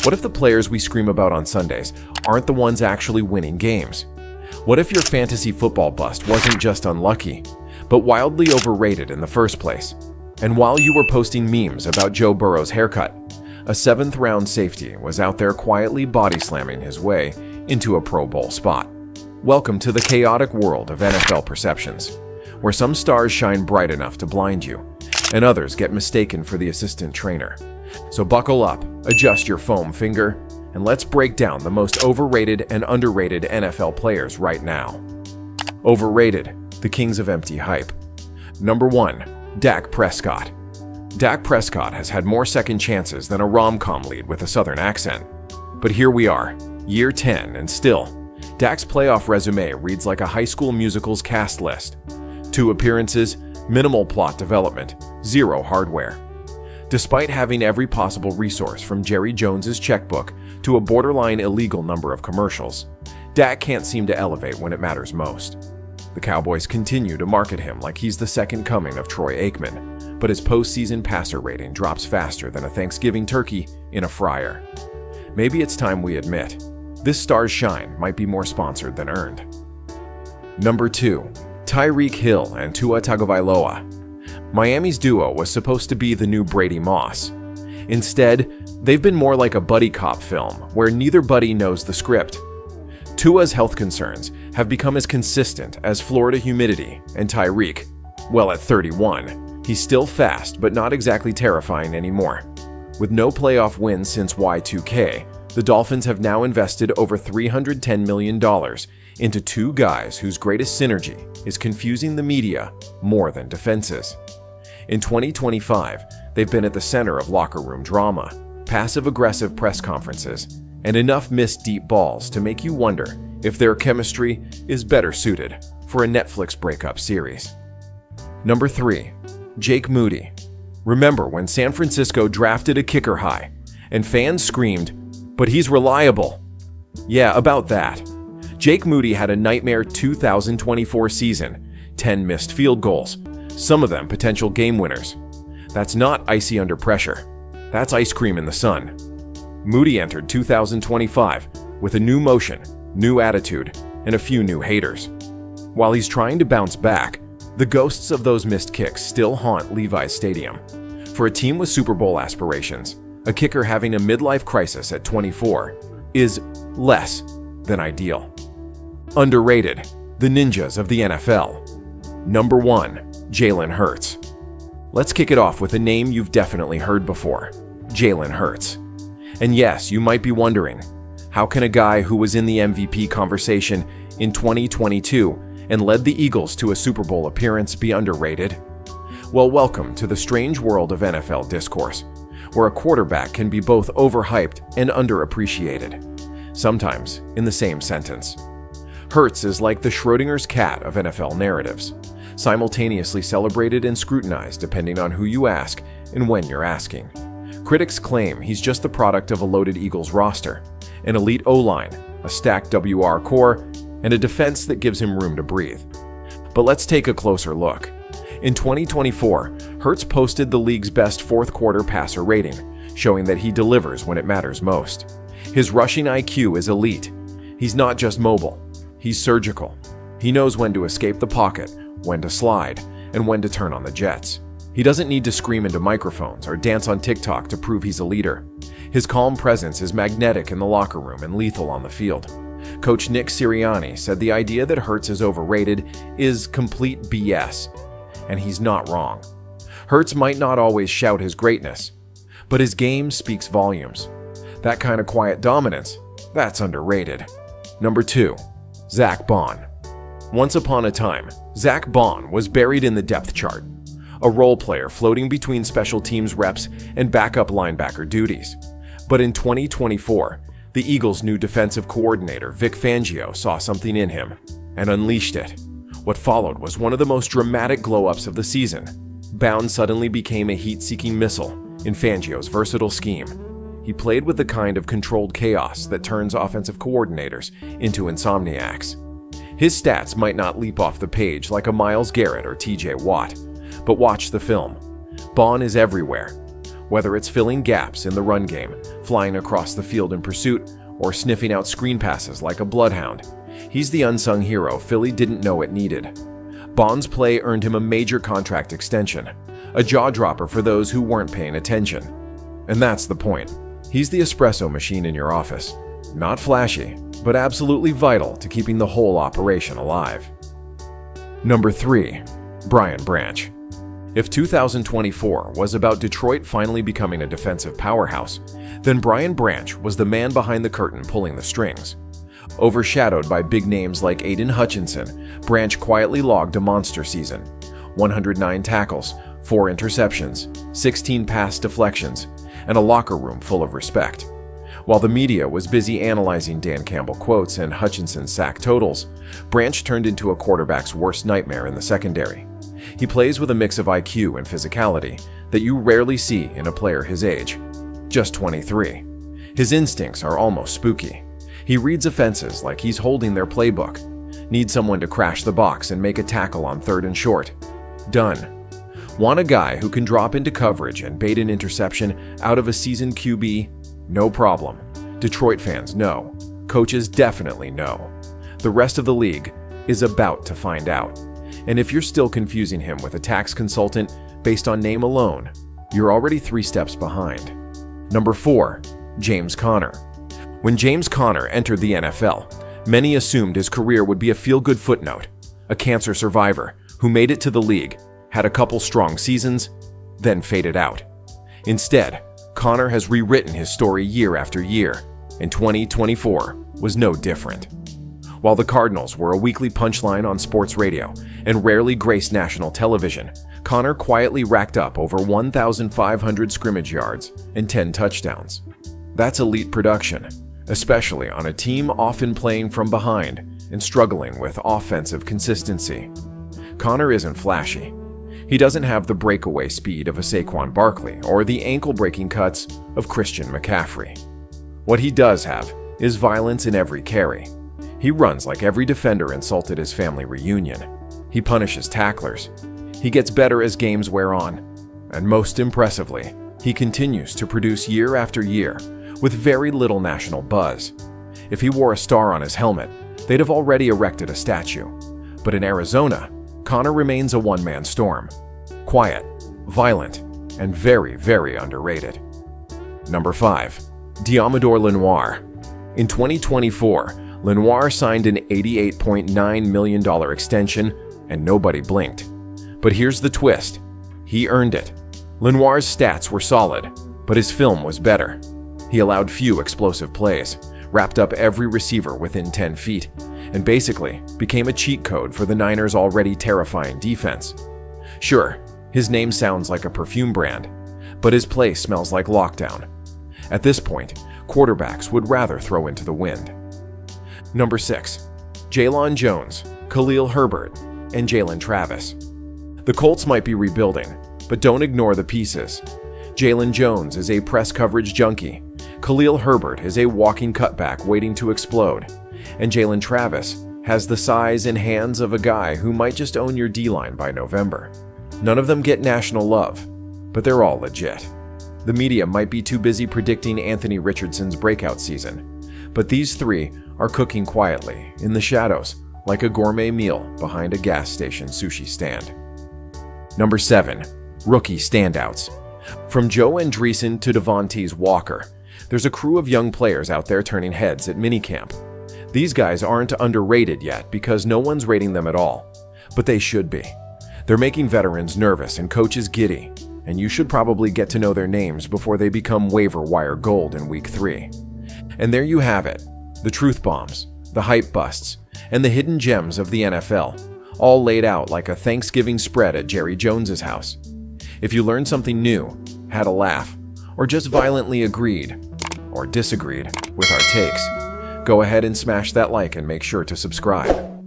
What if the players we scream about on Sundays aren't the ones actually winning games? What if your fantasy football bust wasn't just unlucky, but wildly overrated in the first place? And while you were posting memes about Joe Burrow's haircut, a 7th-round safety was out there quietly body-slamming his way into a Pro Bowl spot. Welcome to the chaotic world of NFL perceptions, where some stars shine bright enough to blind you, and others get mistaken for the assistant trainer. So buckle up, adjust your foam finger, and let's break down the most overrated and underrated NFL players right now. Overrated, the kings of empty hype. Number 1. Dak Prescott. Dak Prescott has had more second chances than a rom-com lead with a southern accent. But here we are, year 10, and still, Dak's playoff resume reads like a high school musical's cast list. 2 appearances, minimal plot development, 0 hardware. Despite having every possible resource from Jerry Jones's checkbook to a borderline illegal number of commercials, Dak can't seem to elevate when it matters most. The Cowboys continue to market him like he's the second coming of Troy Aikman, but his postseason passer rating drops faster than a Thanksgiving turkey in a fryer. Maybe it's time we admit, this star's shine might be more sponsored than earned. Number 2. Tyreek Hill and Tua Tagovailoa. Miami's duo was supposed to be the new Brady Moss. Instead, they've been more like a buddy cop film where neither buddy knows the script. Tua's health concerns have become as consistent as Florida humidity, and Tyreek, well, at 31, he's still fast but not exactly terrifying anymore. With no playoff wins since Y2K, the Dolphins have now invested over $310 million into 2 guys whose greatest synergy is confusing the media more than defenses. In 2025, they've been at the center of locker room drama, passive-aggressive press conferences, and enough missed deep balls to make you wonder if their chemistry is better suited for a Netflix breakup series. Number 3. Jake Moody. Remember when San Francisco drafted a kicker high, and fans screamed, "But he's reliable." Yeah, about that. Jake Moody had a nightmare 2024 season, 10 missed field goals, some of them potential game winners. That's not icy under pressure. That's ice cream in the sun. Moody entered 2025 with a new motion, new attitude, and a few new haters. While he's trying to bounce back, the ghosts of those missed kicks still haunt Levi's Stadium. For a team with Super Bowl aspirations, a kicker having a midlife crisis at 24 is less than ideal. Underrated, the ninjas of the NFL. Number 1. Jaylen Hurts. Let's kick it off with a name you've definitely heard before, Jaylen Hurts. And yes, you might be wondering, how can a guy who was in the MVP conversation in 2022 and led the Eagles to a Super Bowl appearance be underrated? Well, welcome to the strange world of NFL discourse, where a quarterback can be both overhyped and underappreciated, sometimes in the same sentence. Hurts is like the Schrodinger's cat of NFL narratives, simultaneously celebrated and scrutinized depending on who you ask and when you're asking. Critics claim he's just the product of a loaded Eagles roster, an elite O-line, a stacked WR core, and a defense that gives him room to breathe. But let's take a closer look. In 2024, Hurts posted the league's best fourth-quarter passer rating, showing that he delivers when it matters most. His rushing IQ is elite. He's not just mobile, he's surgical. He knows when to escape the pocket, when to slide, and when to turn on the jets. He doesn't need to scream into microphones or dance on TikTok to prove he's a leader. His calm presence is magnetic in the locker room and lethal on the field. Coach Nick Sirianni said the idea that Hurts is overrated is complete BS, and he's not wrong. Hurts might not always shout his greatness, but his game speaks volumes. That kind of quiet dominance, that's underrated. Number 2. Zach Bond. Once upon a time, Zach Bond was buried in the depth chart, a role player floating between special teams reps and backup linebacker duties. But in 2024, the Eagles' new defensive coordinator, Vic Fangio, saw something in him and unleashed it. What followed was one of the most dramatic glow-ups of the season. Bound suddenly became a heat-seeking missile in Fangio's versatile scheme. He played with the kind of controlled chaos that turns offensive coordinators into insomniacs. His stats might not leap off the page like a Myles Garrett or TJ Watt, but watch the film. Bond is everywhere. Whether it's filling gaps in the run game, flying across the field in pursuit, or sniffing out screen passes like a bloodhound, he's the unsung hero Philly didn't know it needed. Bond's play earned him a major contract extension, a jaw-dropper for those who weren't paying attention. And that's the point. He's the espresso machine in your office. Not flashy, but absolutely vital to keeping the whole operation alive. Number 3. Brian Branch. If 2024 was about Detroit finally becoming a defensive powerhouse, then Brian Branch was the man behind the curtain pulling the strings. Overshadowed by big names like Aiden Hutchinson, Branch quietly logged a monster season. 109 tackles, 4 interceptions, 16 pass deflections, and a locker room full of respect. While the media was busy analyzing Dan Campbell quotes and Hutchinson's sack totals, Branch turned into a quarterback's worst nightmare in the secondary. He plays with a mix of IQ and physicality that you rarely see in a player his age. Just 23. His instincts are almost spooky. He reads offenses like he's holding their playbook. Needs someone to crash the box and make a tackle on 3rd and short. Done. Want a guy who can drop into coverage and bait an interception out of a seasoned QB? No problem. Detroit fans know. Coaches definitely know. The rest of the league is about to find out. And if you're still confusing him with a tax consultant based on name alone, you're already 3 steps behind. Number 4. James Conner. When James Conner entered the NFL, many assumed his career would be a feel-good footnote, a cancer survivor who made it to the league, had a couple strong seasons, then faded out. Instead, Conner has rewritten his story year after year, and 2024 was no different. While the Cardinals were a weekly punchline on sports radio and rarely graced national television, Conner quietly racked up over 1,500 scrimmage yards and 10 touchdowns. That's elite production, especially on a team often playing from behind and struggling with offensive consistency. Conner isn't flashy. He doesn't have the breakaway speed of a Saquon Barkley or the ankle-breaking cuts of Christian McCaffrey. What he does have is violence in every carry. He runs like every defender insulted his family reunion. He punishes tacklers. He gets better as games wear on. And most impressively, he continues to produce year after year with very little national buzz. If he wore a star on his helmet, they'd have already erected a statue. But in Arizona, Conner remains a one-man storm. Quiet, violent, and very, very underrated. Number 5. Deommodore Lenoir. In 2024, Lenoir signed an $88.9 million extension, and nobody blinked. But here's the twist. He earned it. Lenoir's stats were solid, but his film was better. He allowed few explosive plays, wrapped up every receiver within 10 feet, and basically became a cheat code for the Niners' already terrifying defense. Sure, his name sounds like a perfume brand, but his play smells like lockdown. At this point, quarterbacks would rather throw into the wind. Number 6. Jaylon Jones, Khalil Herbert, and Jalen Travis. The Colts might be rebuilding, but don't ignore the pieces. Jalen Jones is a press coverage junkie. Khalil Herbert is a walking cutback waiting to explode. And Jalen Travis has the size and hands of a guy who might just own your D-line by November. None of them get national love, but they're all legit. The media might be too busy predicting Anthony Richardson's breakout season, but these 3 are cooking quietly in the shadows like a gourmet meal behind a gas station sushi stand. Number 7. Rookie standouts. From Joe Andreessen to Devontae Walker, there's a crew of young players out there turning heads at minicamp. These guys aren't underrated yet because no one's rating them at all, but they should be. They're making veterans nervous and coaches giddy, and you should probably get to know their names before they become waiver wire gold in week 3. And there you have it, the truth bombs, the hype busts, and the hidden gems of the NFL, all laid out like a Thanksgiving spread at Jerry Jones's house. If you learned something new, had a laugh, or just violently agreed or disagreed with our takes, go ahead and smash that like and make sure to subscribe.